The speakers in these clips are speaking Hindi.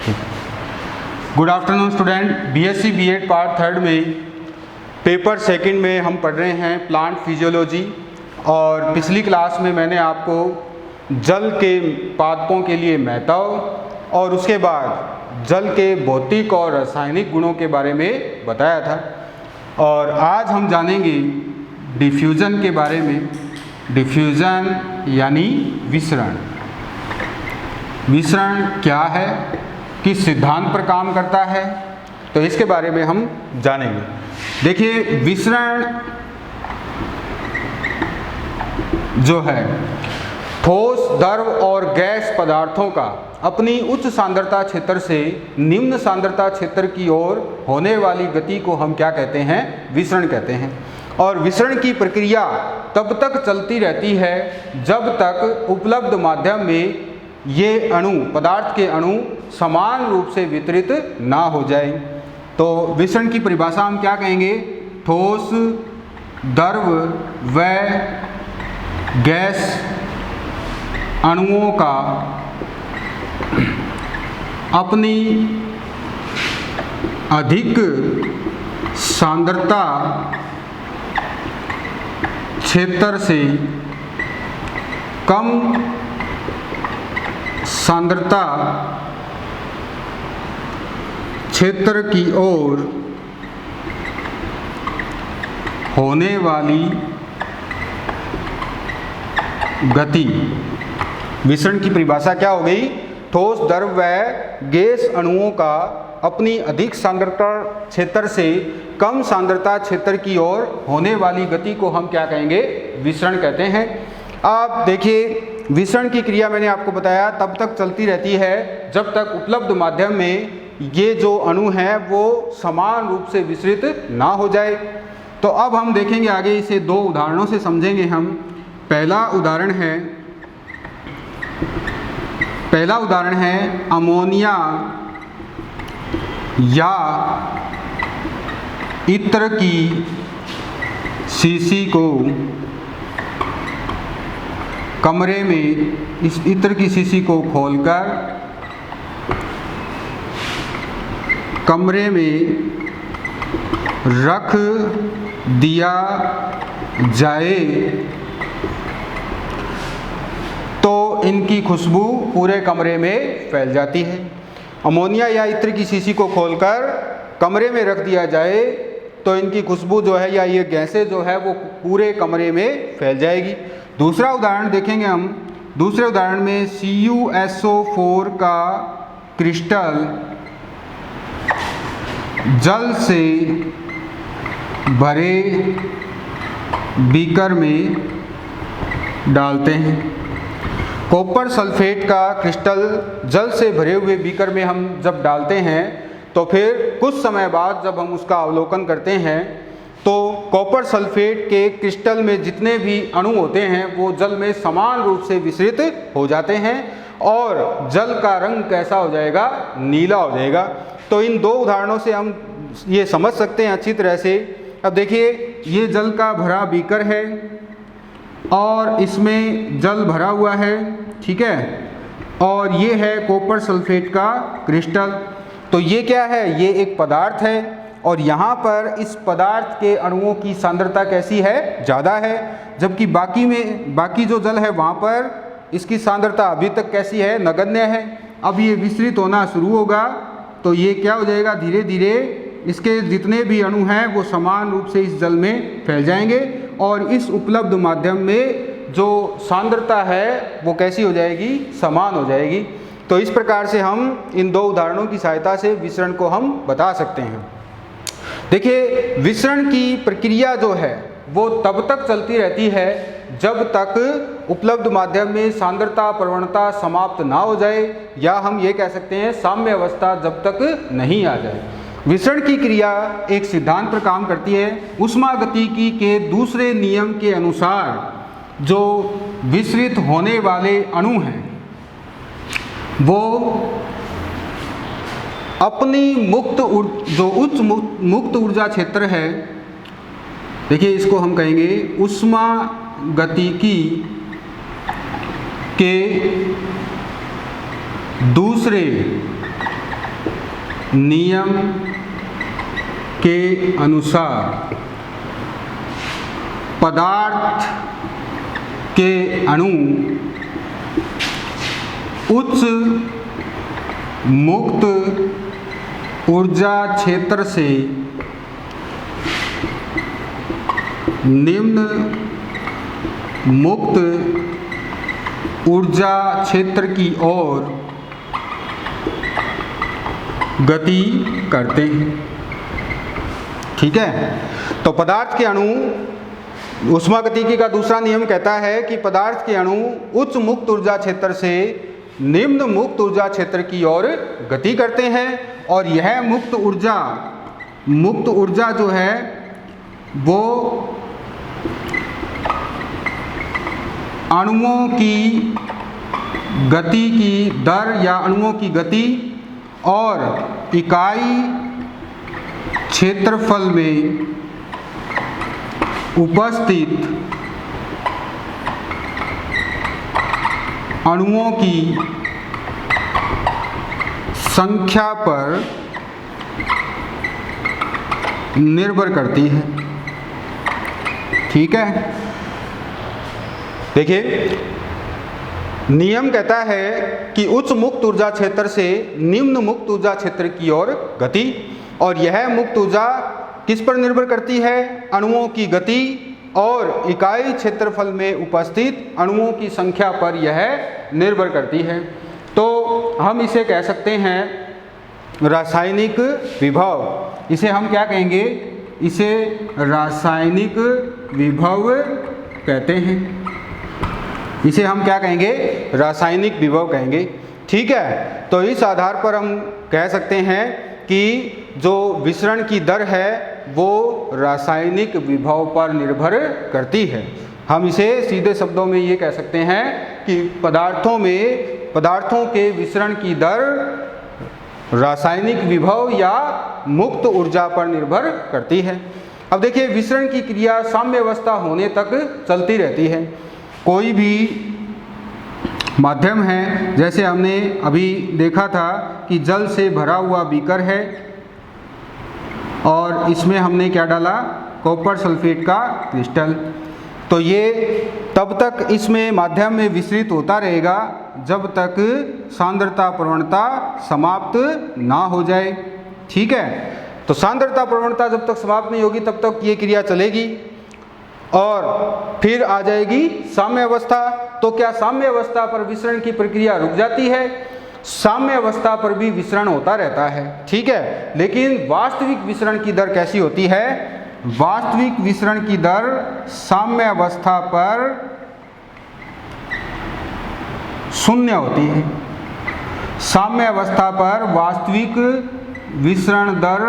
Good afternoon student. BSc BEd part third में पेपर सेकंड में हम पढ़ रहे हैं प्लांट फिजियोलॉजी। और पिछली क्लास में मैंने आपको जल के पादपों के लिए महत्व और उसके बाद जल के भौतिक और रासायनिक गुणों के बारे में बताया था। और आज हम जानेंगे डिफ्यूज़न के बारे में। डिफ्यूज़न यानी विसरण। विसरण क्या है, किस सिद्धांत पर काम करता है, तो इसके बारे में हम जानेंगे। देखिए, विसरण जो है ठोस, द्रव और गैस पदार्थों का अपनी उच्च सांद्रता क्षेत्र से निम्न सांद्रता क्षेत्र की ओर होने वाली गति को हम क्या कहते हैं? विसरण कहते हैं। और विसरण की प्रक्रिया तब तक चलती रहती है जब तक उपलब्ध माध्यम में ये अणु, पदार्थ के अणु समान रूप से वितरित ना हो जाए। तो विसरण की परिभाषा हम क्या कहेंगे? ठोस, द्रव व गैस अणुओं का अपनी अधिक सांद्रता क्षेत्र से कम सांद्रता क्षेत्र की ओर होने वाली गति। विसरण की परिभाषा क्या हो गई? ठोस, द्रव व गैस अणुओं का अपनी अधिक सांद्रता क्षेत्र से कम सांद्रता क्षेत्र की ओर होने वाली गति को हम क्या कहेंगे? विसरण कहते हैं। आप देखिए, विसरण की क्रिया मैंने आपको बताया तब तक चलती रहती है जब तक उपलब्ध माध्यम में ये जो अणु हैं वो समान रूप से विसरित ना हो जाए। तो अब हम देखेंगे आगे, इसे दो उदाहरणों से समझेंगे हम। पहला उदाहरण है अमोनिया या इत्र की शीशी को कमरे में, इस इत्र की शीशी को खोलकर कमरे में रख दिया जाए तो इनकी खुशबू पूरे कमरे में फैल जाती है। अमोनिया या इत्र की शीशी को खोलकर कमरे में रख दिया जाए तो इनकी खुशबू जो है या ये गैसें जो है वो पूरे कमरे में फैल जाएगी। दूसरा उदाहरण देखेंगे हम। दूसरे उदाहरण में CuSO4 का क्रिस्टल जल से भरे बीकर में डालते हैं। कॉपर सल्फेट का क्रिस्टल जल से भरे हुए बीकर में हम जब डालते हैं तो फिर कुछ समय बाद जब हम उसका अवलोकन करते हैं तो कॉपर सल्फेट के क्रिस्टल में जितने भी अणु होते हैं वो जल में समान रूप से विसरित हो जाते हैं और जल का रंग कैसा हो जाएगा? नीला हो जाएगा। तो इन दो उदाहरणों से हम ये समझ सकते हैं अच्छी तरह से। अब देखिए, ये जल का भरा बीकर है और इसमें जल भरा हुआ है, ठीक है, और ये है कॉपर सल्फेट का क्रिस्टल। तो ये क्या है? ये एक पदार्थ है और यहाँ पर इस पदार्थ के अणुओं की सांद्रता कैसी है? ज़्यादा है। जबकि बाकी जो जल है वहाँ पर इसकी सांद्रता अभी तक कैसी है? नगण्य है। अब ये विसरित होना शुरू होगा तो ये क्या हो जाएगा? धीरे धीरे इसके जितने भी अणु हैं वो समान रूप से इस जल में फैल जाएंगे और इस उपलब्ध माध्यम में जो सांद्रता है वो कैसी हो जाएगी? समान हो जाएगी। तो इस प्रकार से हम इन दो उदाहरणों की सहायता से विसरण को हम बता सकते हैं। देखिए, विसरण की प्रक्रिया जो है वो तब तक चलती रहती है जब तक उपलब्ध माध्यम में सांद्रता प्रवणता समाप्त ना हो जाए, या हम ये कह सकते हैं साम्य अवस्था जब तक नहीं आ जाए। विसरण की क्रिया एक सिद्धांत पर काम करती है। ऊष्मागतिकी के दूसरे नियम के अनुसार जो विसरित होने वाले अणु हैं वो अपनी उच्च मुक्त ऊर्जा क्षेत्र है, देखिए इसको हम कहेंगे ऊष्मागतिकी के दूसरे नियम के अनुसार पदार्थ के अणु उच्च मुक्त ऊर्जा क्षेत्र से निम्न मुक्त ऊर्जा क्षेत्र की ओर गति करते हैं। ठीक है, तो पदार्थ के अणु, ऊष्मागतिकी का दूसरा नियम कहता है कि पदार्थ के अणु उच्च मुक्त ऊर्जा क्षेत्र से निम्न मुक्त ऊर्जा क्षेत्र की ओर गति करते हैं, और यह मुक्त ऊर्जा जो है वो अणुओं की गति की दर या अणुओं की गति और इकाई क्षेत्रफल में उपस्थित अणुओं की संख्या पर निर्भर करती है। ठीक है, देखिए नियम कहता है कि उच्च मुक्त ऊर्जा क्षेत्र से निम्न मुक्त ऊर्जा क्षेत्र की ओर गति, और यह मुक्त ऊर्जा किस पर निर्भर करती है? अणुओं की गति और इकाई क्षेत्रफल में उपस्थित अणुओं की संख्या पर यह निर्भर करती है। तो हम इसे कह सकते हैं रासायनिक विभव। इसे हम क्या कहेंगे? इसे रासायनिक विभव कहते हैं। इसे हम क्या कहेंगे? रासायनिक विभव कहेंगे। ठीक है, तो इस आधार पर हम कह सकते हैं कि जो विसरण की दर है वो रासायनिक विभव पर निर्भर करती है। हम इसे सीधे शब्दों में ये कह सकते हैं कि पदार्थों के विसरण की दर रासायनिक विभव या मुक्त ऊर्जा पर निर्भर करती है। अब देखिए, विसरण की क्रिया साम्य अवस्था होने तक चलती रहती है। कोई भी माध्यम है, जैसे हमने अभी देखा था कि जल से भरा हुआ बीकर है और इसमें हमने क्या डाला? कॉपर सल्फेट का क्रिस्टल। तो ये तब तक इसमें माध्यम में विसरित होता रहेगा जब तक सांद्रता प्रवणता समाप्त ना हो जाए। ठीक है, तो सांद्रता प्रवणता जब तक समाप्त नहीं होगी तब तक ये क्रिया चलेगी और फिर आ जाएगी साम्य अवस्था। तो क्या साम्य अवस्था पर विसरण की प्रक्रिया रुक जाती है? साम्य अवस्था पर भी विसरण होता रहता है। ठीक है, लेकिन वास्तविक विसरण की दर कैसी होती है? वास्तविक विसरण की दर साम्य अवस्था पर शून्य होती है। साम्य अवस्था पर वास्तविक विसरण दर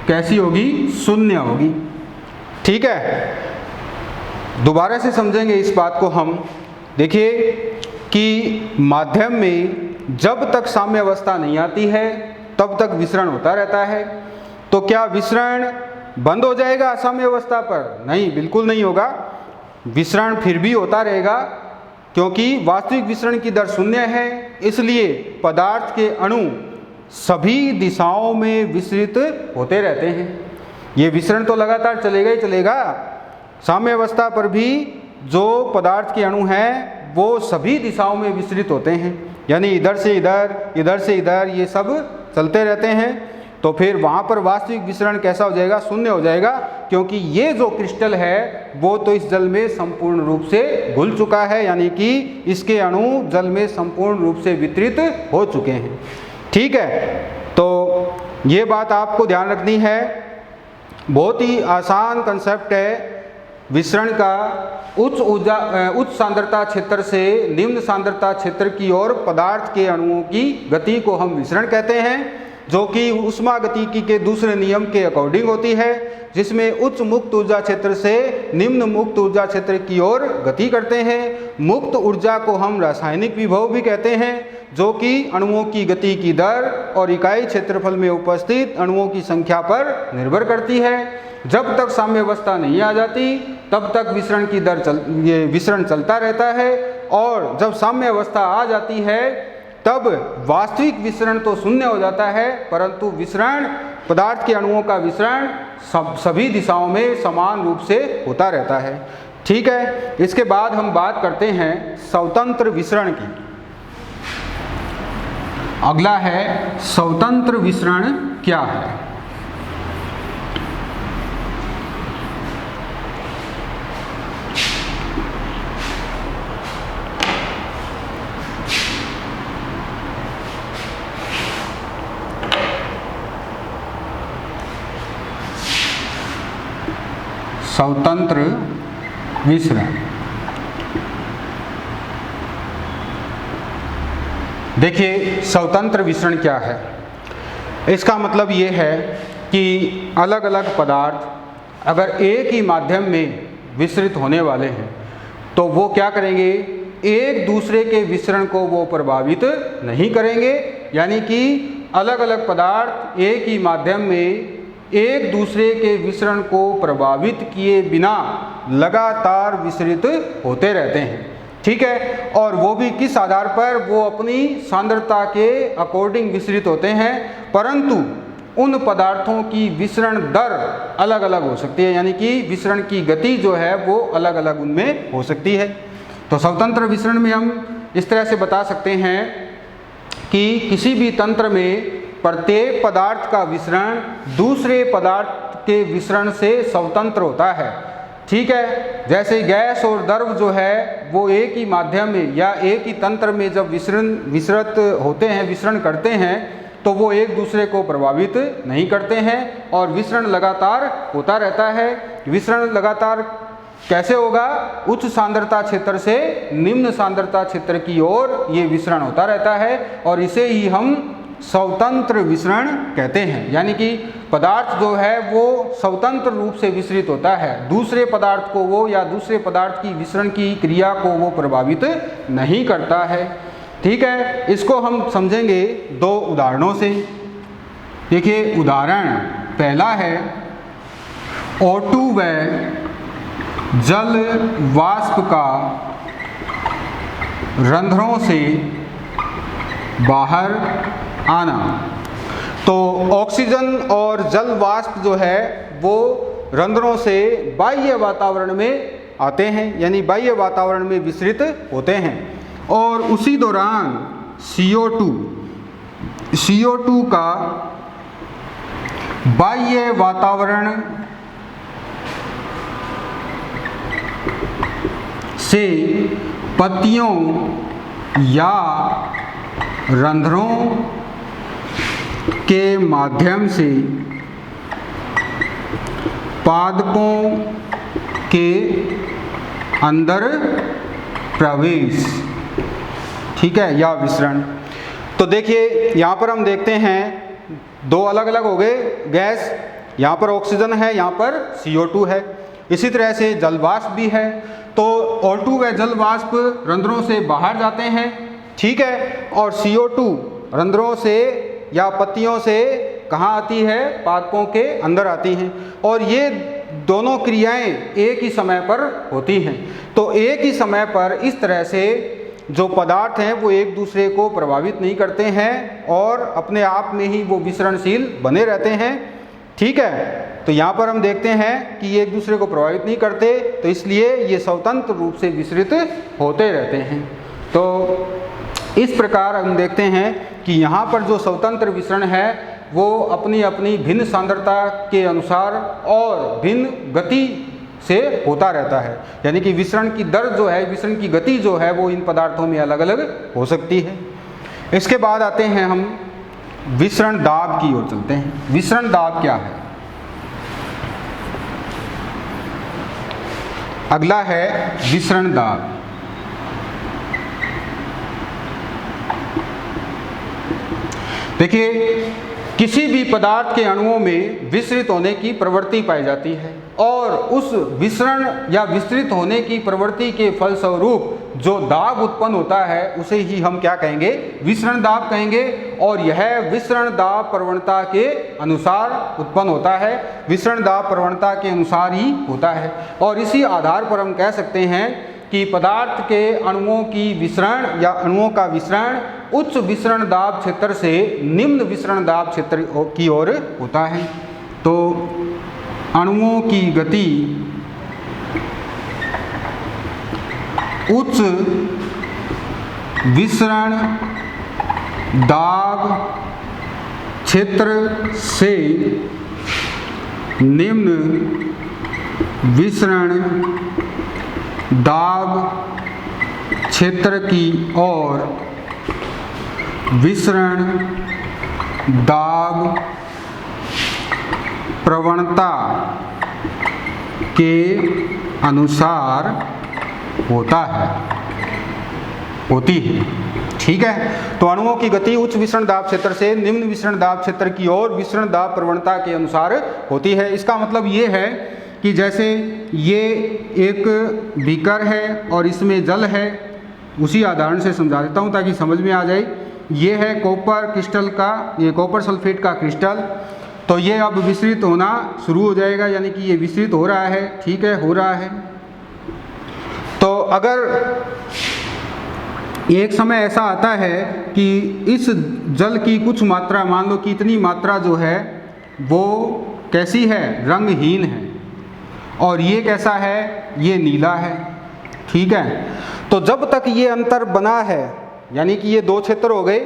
कैसी होगी? शून्य होगी। ठीक है, दोबारा से समझेंगे इस बात को हम। देखिए कि माध्यम में जब तक साम्य अवस्था नहीं आती है तब तक विसरण होता रहता है। तो क्या विसरण बंद हो जाएगा साम्य अवस्था पर? नहीं, बिल्कुल नहीं होगा। विसरण फिर भी होता रहेगा, क्योंकि वास्तविक विसरण की दर शून्य है। इसलिए पदार्थ के अणु सभी दिशाओं में विसरित होते रहते हैं। ये विसरण तो लगातार चलेगा ही चलेगा। साम्य अवस्था पर भी जो पदार्थ के अणु हैं वो सभी दिशाओं में विसरित होते हैं, यानी इधर से इधर, इधर से इधर, ये सब चलते रहते हैं। तो फिर वहाँ पर वास्तविक विसरण कैसा हो जाएगा? शून्य हो जाएगा, क्योंकि ये जो क्रिस्टल है वो तो इस जल में संपूर्ण रूप से घुल चुका है, यानी कि इसके अणु जल में संपूर्ण रूप से वितरित हो चुके हैं। ठीक है, तो ये बात आपको ध्यान रखनी है। बहुत ही आसान कंसेप्ट है विसरण का। उच्च सांद्रता क्षेत्र से निम्न सांद्रता क्षेत्र की ओर पदार्थ के अणुओं की गति को हम विसरण कहते हैं, जो कि ऊष्मागतिकी के दूसरे नियम के अकॉर्डिंग होती है, जिसमें उच्च मुक्त ऊर्जा क्षेत्र से निम्न मुक्त ऊर्जा क्षेत्र की ओर गति करते हैं। मुक्त ऊर्जा को हम रासायनिक विभव भी कहते हैं, जो कि अणुओं की गति की दर और इकाई क्षेत्रफल में उपस्थित अणुओं की संख्या पर निर्भर करती है। जब तक साम्य अवस्था नहीं आ जाती तब तक विसरण की दर विसरण चलता रहता है, और जब साम्य अवस्था आ जाती है तब वास्तविक विसरण तो शून्य हो जाता है, परंतु विसरण पदार्थ के अणुओं का विसरण सभी दिशाओं में समान रूप से होता रहता है। ठीक है, इसके बाद हम बात करते हैं स्वतंत्र विसरण की। अगला है स्वतंत्र विसरण क्या है। स्वतंत्र विसरण, देखिए स्वतंत्र विसरण क्या है। इसका मतलब ये है कि अलग अलग पदार्थ अगर एक ही माध्यम में विसरित होने वाले हैं तो वो क्या करेंगे, एक दूसरे के विसरण को वो प्रभावित नहीं करेंगे। यानी कि अलग अलग पदार्थ एक ही माध्यम में एक दूसरे के विसरण को प्रभावित किए बिना लगातार विसरित होते रहते हैं। ठीक है, और वो भी किस आधार पर, वो अपनी सांद्रता के अकॉर्डिंग विसरित होते हैं, परंतु उन पदार्थों की विसरण दर अलग अलग हो सकती है। यानी कि विसरण की गति जो है वो अलग अलग उनमें हो सकती है। तो स्वतंत्र विसरण में हम इस तरह से बता सकते हैं कि किसी भी तंत्र में प्रत्येक पदार्थ का विसरण दूसरे पदार्थ के विसरण से स्वतंत्र होता है। ठीक है, जैसे गैस और द्रव जो है वो एक ही माध्यम में या एक ही तंत्र में जब विसरित होते हैं, विसरण करते हैं, तो वो एक दूसरे को प्रभावित नहीं करते हैं और विसरण लगातार होता रहता है। विसरण लगातार कैसे होगा, उच्च सांद्रता क्षेत्र से निम्न सांद्रता क्षेत्र की ओर ये विसरण होता रहता है और इसे ही हम स्वतंत्र विसरण कहते हैं। यानी कि पदार्थ जो है वो स्वतंत्र रूप से विसरित होता है, दूसरे पदार्थ को वो या दूसरे पदार्थ की विसरण की क्रिया को वो प्रभावित नहीं करता है। ठीक है, इसको हम समझेंगे दो उदाहरणों से। देखिए, उदाहरण पहला है O2 व जल वाष्प का रंध्रों से बाहर आना। तो ऑक्सीजन और जल वाष्प जो है वो रंध्रों से बाह्य वातावरण में आते हैं, यानी बाह्य वातावरण में विसरित होते हैं। और उसी दौरान CO2 का बाह्य वातावरण से पत्तियों या रंध्रों के माध्यम से पादपों के अंदर प्रवेश, ठीक है, या विसरण। तो देखिए यहाँ पर हम देखते हैं दो अलग अलग हो गए गैस, यहाँ पर ऑक्सीजन है, यहाँ पर CO2 है। इसी तरह से जल वाष्प भी है। तो O2 व जल वाष्प रंध्रों से बाहर जाते हैं, ठीक है, और CO2 रंध्रों से या पत्तियों से कहाँ आती है, पादपों के अंदर आती हैं। और ये दोनों क्रियाएं एक ही समय पर होती हैं। तो एक ही समय पर इस तरह से जो पदार्थ हैं वो एक दूसरे को प्रभावित नहीं करते हैं और अपने आप में ही वो विसरणशील बने रहते हैं। ठीक है, तो यहाँ पर हम देखते हैं कि ये एक दूसरे को प्रभावित नहीं करते, तो इसलिए ये स्वतंत्र रूप से विसरित होते रहते हैं। तो इस प्रकार हम देखते हैं कि यहाँ पर जो स्वतंत्र विसरण है वो अपनी अपनी भिन्न सांद्रता के अनुसार और भिन्न गति से होता रहता है। यानी कि विसरण की दर जो है, विसरण की गति जो है वो इन पदार्थों में अलग अलग हो सकती है। इसके बाद आते हैं हम विसरण दाब की ओर चलते हैं। विसरण दाब क्या है? अगला है विसरण दाब। देखिए, किसी भी पदार्थ के अणुओं में विसरित होने की प्रवृत्ति पाई जाती है और उस विसरण या विसरित होने की प्रवृत्ति के फलस्वरूप जो दाब उत्पन्न होता है उसे ही हम क्या कहेंगे? विसरण दाब कहेंगे। और यह विसरण दाब प्रवणता के अनुसार उत्पन्न होता है, विसरण दाब प्रवणता के अनुसार ही होता है। और इसी आधार पर हम कह सकते हैं कि पदार्थ के अणुओं की विसरण या अणुओं का विसरण उच्च विसरण दाब क्षेत्र से निम्न विसरण दाब क्षेत्र की ओर होता है। तो अणुओं की गति उच्च विसरण दाब क्षेत्र से निम्न विसरण दाब क्षेत्र की ओर विसरण दाब प्रवणता के अनुसार होती है। ठीक है, तो अणुओं की गति उच्च विसरण दाब क्षेत्र से निम्न विसरण दाब क्षेत्र की ओर विसरण दाब प्रवणता के अनुसार होती है। इसका मतलब ये है कि जैसे ये एक बीकर है और इसमें जल है, उसी उदाहरण से समझा देता हूँ ताकि समझ में आ जाए। ये है कॉपर क्रिस्टल का, ये कॉपर सल्फेट का क्रिस्टल, तो ये अब विसरित होना शुरू हो जाएगा, यानी कि ये विसरित हो रहा है। ठीक है, हो रहा है। तो अगर एक समय ऐसा आता है कि इस जल की कुछ मात्रा, मान लो कि इतनी मात्रा जो है वो कैसी है, रंगहीन है, और ये कैसा है, ये नीला है। ठीक है, तो जब तक ये अंतर बना है, यानी कि ये दो क्षेत्र हो गए।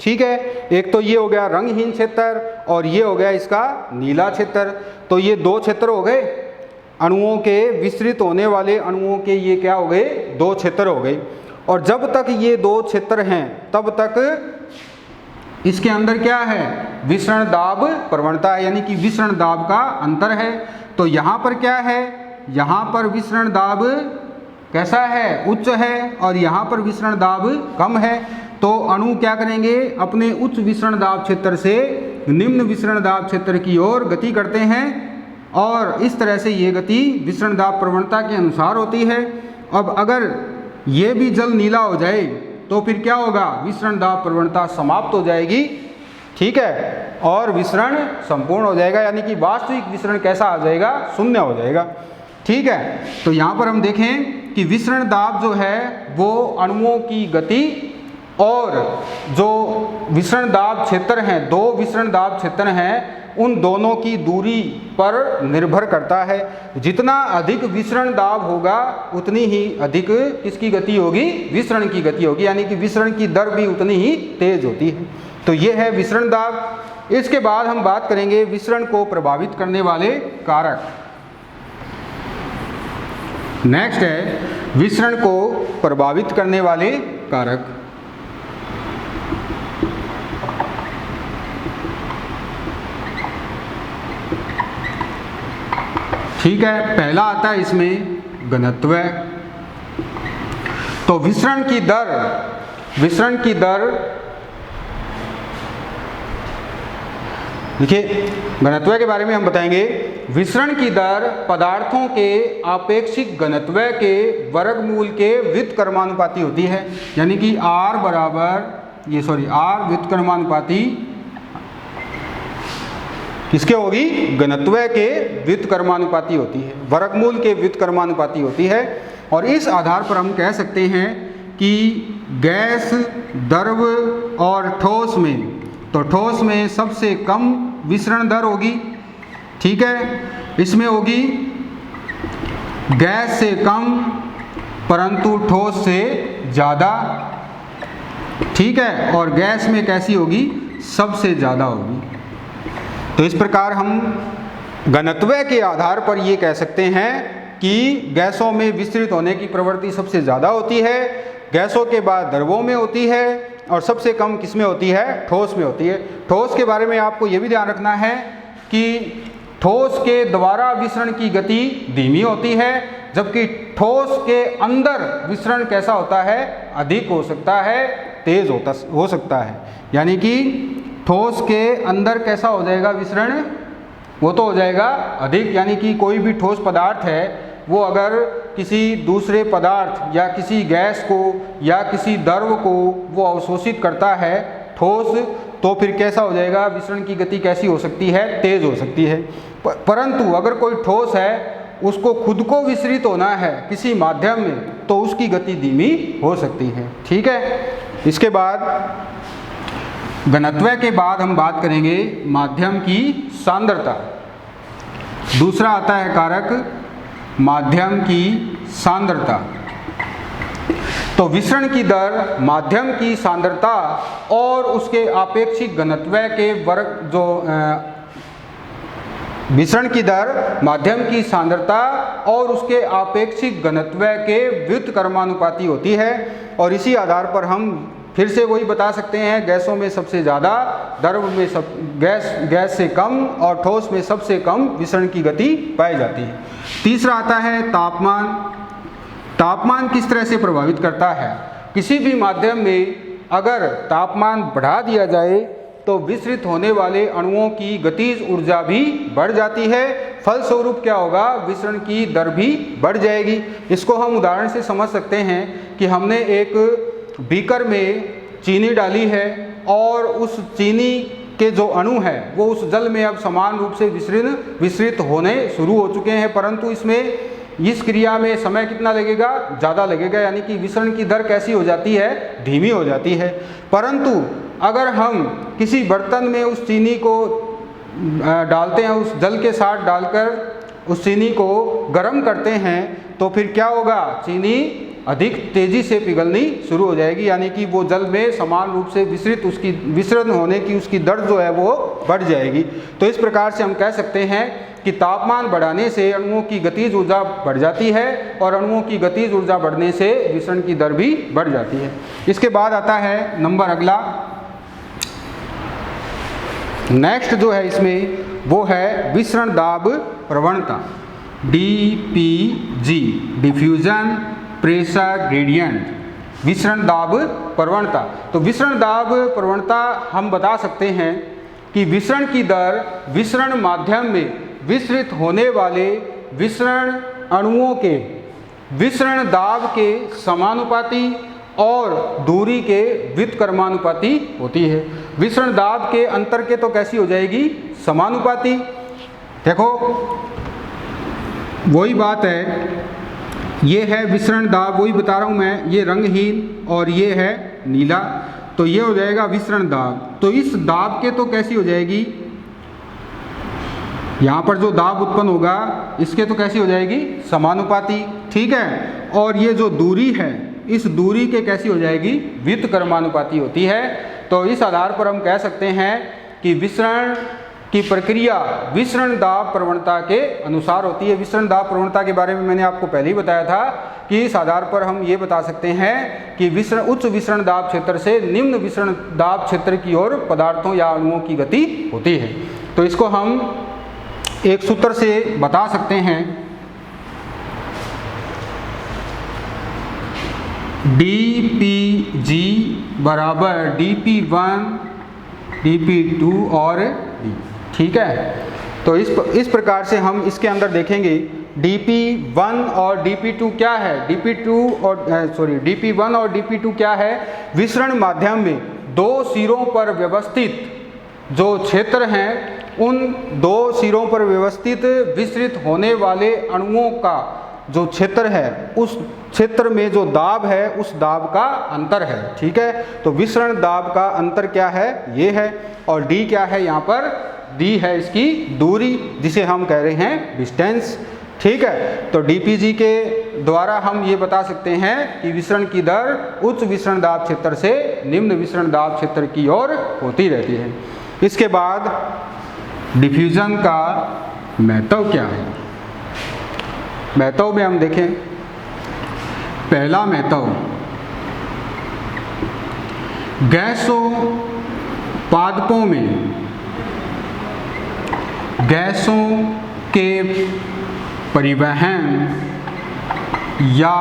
ठीक है, एक तो ये हो गया रंगहीन क्षेत्र और ये हो गया इसका नीला क्षेत्र। तो ये दो क्षेत्र हो गए अणुओं के, विसरित होने वाले अणुओं के, ये क्या हो गए, दो क्षेत्र हो गए। और जब तक ये दो क्षेत्र हैं तब तक इसके अंदर क्या है, विसरण दाब प्रवणता है, यानी कि विसरण दाब का अंतर है। तो यहाँ पर क्या है, यहाँ पर विसरण दाब कैसा है, उच्च है, और यहाँ पर विसरण दाब कम है। तो अणु क्या करेंगे, अपने उच्च विसरण दाब क्षेत्र से निम्न विसरण दाब क्षेत्र की ओर गति करते हैं, और इस तरह से ये गति विसरण दाब प्रवणता के अनुसार होती है। अब अगर ये भी जल नीला हो जाए तो फिर क्या होगा, विसरण दाब प्रवणता समाप्त हो जाएगी। ठीक है, और विसरण संपूर्ण हो जाएगा, यानी कि वास्तविक विसरण कैसा आ जाएगा, शून्य हो जाएगा। ठीक है, तो यहाँ पर हम देखें कि विसरण दाब जो है वो अणुओं की गति और जो विसरण दाब क्षेत्र हैं, दो विसरण दाब क्षेत्र हैं, उन दोनों की दूरी पर निर्भर करता है। जितना अधिक विसरण दाब होगा उतनी ही अधिक किसकी गति होगी, विसरण की गति होगी, यानी कि विसरण की दर भी उतनी ही तेज होती है। तो ये है विसरण दाब। इसके बाद हम बात करेंगे विसरण को प्रभावित करने वाले कारक। नेक्स्ट है विसरण को प्रभावित करने वाले कारक। ठीक है, पहला आता है इसमें घनत्व। तो विसरण की दर देखिए, घनत्व के बारे में हम बताएंगे। विसरण की दर पदार्थों के आपेक्षिक घनत्व के वर्गमूल के व्युत्क्रमानुपाती होती है, यानी कि R व्युत्क्रमानुपाती किसके होगी, घनत्व के व्युत्क्रमानुपाती होती है, वर्गमूल के व्युत्क्रमानुपाती होती है। और इस आधार पर हम कह सकते हैं कि गैस, द्रव और ठोस में, तो ठोस में सबसे कम विसरण दर होगी। ठीक है, इसमें होगी गैस से कम परंतु ठोस से ज़्यादा। ठीक है, और गैस में कैसी होगी, सबसे ज़्यादा होगी। तो इस प्रकार हम घनत्व के आधार पर ये कह सकते हैं कि गैसों में विस्तृत होने की प्रवृत्ति सबसे ज़्यादा होती है, गैसों के बाद द्रवों में होती है, और सबसे कम किस में होती है, ठोस में होती है। ठोस के बारे में आपको ये भी ध्यान रखना है कि ठोस के द्वारा विसरण की गति धीमी होती है, जबकि ठोस के अंदर विसरण कैसा होता है, अधिक हो सकता है, तेज हो सकता है। यानी कि ठोस के अंदर कैसा हो जाएगा विसरण, वो तो हो जाएगा अधिक, यानी कि कोई भी ठोस पदार्थ है वो अगर किसी दूसरे पदार्थ या किसी गैस को या किसी द्रव को वो अवशोषित करता है ठोस, तो फिर कैसा हो जाएगा, विसरण की गति कैसी हो सकती है, तेज हो सकती है। परंतु अगर कोई ठोस है उसको खुद को विसरित होना है किसी माध्यम में, तो उसकी गति धीमी हो सकती है। ठीक है, इसके बाद घनत्व के बाद हम बात करेंगे माध्यम की सांद्रता। दूसरा आता है कारक माध्यम की सांद्रता। तो विसरण की दर, माध्यम की सांद्रता और उसके आपेक्षिक घनत्व के वर्ग, जो विसरण की दर, माध्यम की सांद्रता और उसके आपेक्षिक घनत्व के व्युत्क्रमानुपाती होती है। और इसी आधार पर हम फिर से वही बता सकते हैं, गैसों में सबसे ज़्यादा, द्रव में गैस से कम और ठोस में सबसे कम विसरण की गति पाई जाती है। तीसरा आता है तापमान। तापमान किस तरह से प्रभावित करता है? किसी भी माध्यम में अगर तापमान बढ़ा दिया जाए तो विसरित होने वाले अणुओं की गतिज ऊर्जा भी बढ़ जाती है। फलस्वरूप क्या होगा? विसरण की दर भी बढ़ जाएगी। इसको हम उदाहरण से समझ सकते हैं कि हमने एक बीकर में चीनी डाली है और उस चीनी के जो अणु हैं वो उस जल में अब समान रूप से विसरित होने शुरू हो चुके हैं, परंतु इसमें इस क्रिया में समय कितना लगेगा? ज़्यादा लगेगा, यानी कि विसरण की दर कैसी हो जाती है? धीमी हो जाती है। परंतु अगर हम किसी बर्तन में उस चीनी को डालते हैं, उस जल के साथ डालकर उस चीनी को गर्म करते हैं, तो फिर क्या होगा? चीनी अधिक तेज़ी से पिघलनी शुरू हो जाएगी, यानी कि वो जल में समान रूप से उसकी विसरण होने की उसकी दर जो है वो बढ़ जाएगी। तो इस प्रकार से हम कह सकते हैं कि तापमान बढ़ाने से अणुओं की गतिज ऊर्जा बढ़ जाती है और अणुओं की गतिज ऊर्जा बढ़ने से विसरण की दर भी बढ़ जाती है। इसके बाद आता है नंबर अगला, नेक्स्ट जो है इसमें वो है विसरण दाब प्रवणता, DPG, डिफ्यूजन प्रेशर ग्रेडियंट, विसरण दाब प्रवणता। तो विसरण दाब प्रवणता हम बता सकते हैं कि विसरण की दर विसरण माध्यम में विसरित होने वाले विसरण अणुओं के विसरण दाब के समानुपाती और दूरी के व्युत्क्रमानुपाती होती है। विसरण दाब के अंतर के तो कैसी हो जाएगी? समानुपाती। देखो वही बात है, ये है विसरण दाब, वही बता रहा हूँ मैं, ये रंगहीन और ये है नीला, तो ये हो जाएगा विसरण दाब। तो इस दाब के तो कैसी हो जाएगी? यहाँ पर जो दाब उत्पन्न होगा इसके तो कैसी हो जाएगी? समानुपाती, ठीक है। और ये जो दूरी है, इस दूरी के कैसी हो जाएगी? व्युत्क्रमानुपाती होती है। तो इस आधार पर हम कह सकते हैं कि विसरण की प्रक्रिया विसरण दाब प्रवणता के अनुसार होती है। विसरण दाब प्रवणता के बारे में मैंने आपको पहले ही बताया था कि इस आधार पर हम ये बता सकते हैं कि उच्च विसरण दाब क्षेत्र से निम्न विसरण दाब क्षेत्र की ओर पदार्थों या अणुओं की गति होती है। तो इसको हम एक सूत्र से बता सकते हैं, DPG बराबर DP1, DP2 और D, ठीक है। तो इस प्रकार से हम इसके अंदर देखेंगे DP1 और DP2 क्या है? DP1 और DP2 क्या है? विसरण माध्यम में दो सिरों पर व्यवस्थित जो क्षेत्र हैं, उन दो सिरों पर व्यवस्थित विसरित होने वाले अणुओं का जो क्षेत्र है, उस क्षेत्र में जो दाब है उस दाब का अंतर है, ठीक है। तो विसरण दाब का अंतर क्या है? ये है। और D क्या है? यहाँ पर D है इसकी दूरी, जिसे हम कह रहे हैं डिस्टेंस, ठीक है। तो DPG के द्वारा हम ये बता सकते हैं कि विसरण की दर उच्च विसरण दाब क्षेत्र से निम्न विसरण दाब क्षेत्र की ओर होती रहती है। इसके बाद डिफ्यूजन का महत्व क्या है? महत्व में हम देखें, पहला महत्व, गैसों पादपों में गैसों के परिवहन या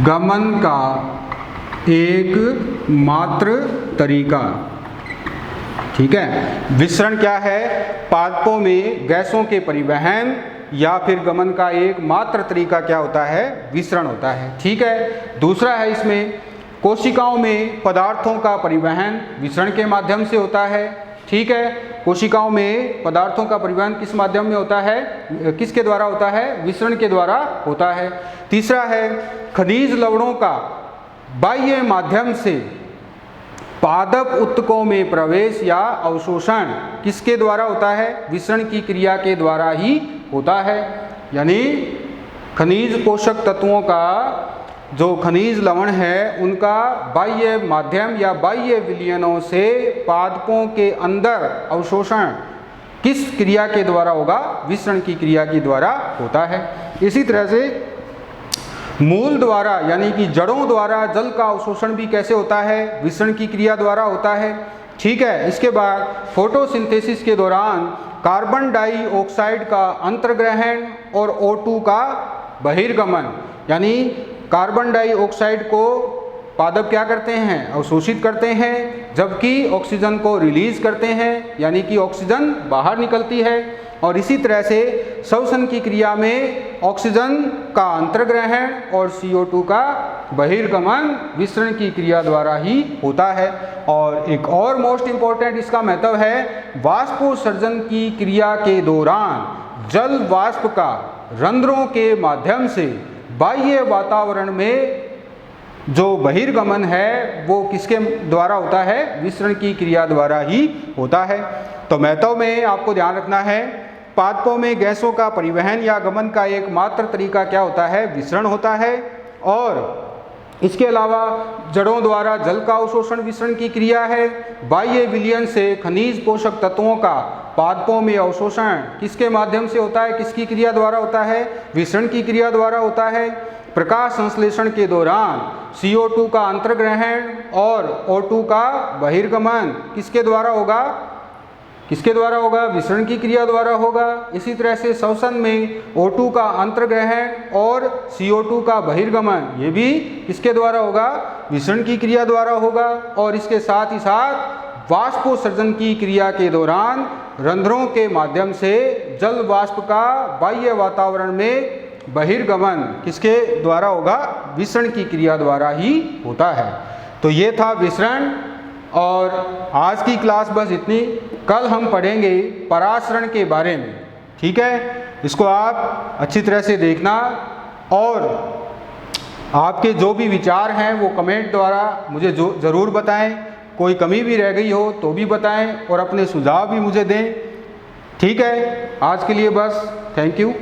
गमन का एक मात्र तरीका, ठीक है। विसरण क्या है? पादपों में गैसों के परिवहन या फिर गमन का एक मात्र तरीका क्या होता है? विसरण होता है, ठीक है। दूसरा है इसमें कोशिकाओं में पदार्थों का परिवहन विसरण के माध्यम से होता है, ठीक है। कोशिकाओं में पदार्थों का परिवहन किस माध्यम में होता है? किसके द्वारा होता है? विसरण के द्वारा होता है। तीसरा है खनिज लवणों का बाह्य माध्यम से पादप उत्तकों में प्रवेश या अवशोषण किसके द्वारा होता है? विसरण की क्रिया के द्वारा ही होता है। यानी खनिज पोषक तत्वों का जो खनिज लवण है उनका बाह्य माध्यम या बाह्य विलयनों से पादपों के अंदर अवशोषण किस क्रिया के द्वारा होगा? विसरण की क्रिया के द्वारा होता है। इसी तरह से मूल द्वारा यानी कि जड़ों द्वारा जल का अवशोषण भी कैसे होता है? विसरण की क्रिया द्वारा होता है। ठीक है। इसके बाद फोटोसिंथेसिस के दौरान कार्बन डाइऑक्साइड का अंतर्ग्रहण और O2 का बहिर्गमन, यानी कार्बन डाइऑक्साइड को पादप क्या करते हैं? अवशोषित करते हैं, जबकि ऑक्सीजन को रिलीज करते हैं, यानी कि ऑक्सीजन बाहर निकलती है। और इसी तरह से श्वसन की क्रिया में ऑक्सीजन का अंतर्ग्रहण और CO2 का बहिर्गमन विसरण की क्रिया द्वारा ही होता है। और एक और मोस्ट इम्पॉर्टेंट इसका महत्व है, वाष्पोत्सर्जन की क्रिया के दौरान जल वाष्प का रंध्रों के माध्यम से बाह्य वातावरण में जो बहिर्गमन है वो किसके द्वारा होता है? विसरण की क्रिया द्वारा ही होता है। तो महत्व में आपको ध्यान रखना है, पादपों में गैसों का परिवहन या गमन का एकमात्र तरीका क्या होता है? विसरण होता है। और इसके अलावा जड़ों द्वारा जल का अवशोषण विसरण की क्रिया है। बाह्य विलयन से खनिज पोषक तत्वों का पादपों में अवशोषण किसके माध्यम से होता है? किसकी क्रिया द्वारा होता है? विसरण की क्रिया द्वारा होता है। प्रकाश संश्लेषण के दौरान CO2 का अंतर्ग्रहण और O2 का बहिर्गमन किसके द्वारा होगा? किसके द्वारा होगा? विसरण की क्रिया द्वारा होगा। इसी तरह से श्वसन में O2 का अंतर्ग्रहण और CO2 का बहिर्गमन ये भी किसके द्वारा होगा? विसरण की क्रिया द्वारा होगा। और इसके साथ ही साथ वाष्पोत्सर्जन की क्रिया के दौरान रंध्रों के माध्यम से जल वाष्प का बाह्य वातावरण में बहिर्गमन किसके द्वारा होगा? विसरण की क्रिया द्वारा ही होता है। तो ये था विसरण। और आज की क्लास बस इतनी। कल हम पढ़ेंगे परासरण के बारे में। ठीक है, इसको आप अच्छी तरह से देखना और आपके जो भी विचार हैं वो कमेंट द्वारा मुझे ज़रूर बताएं। कोई कमी भी रह गई हो तो भी बताएं और अपने सुझाव भी मुझे दें। ठीक है, आज के लिए बस। Thank you.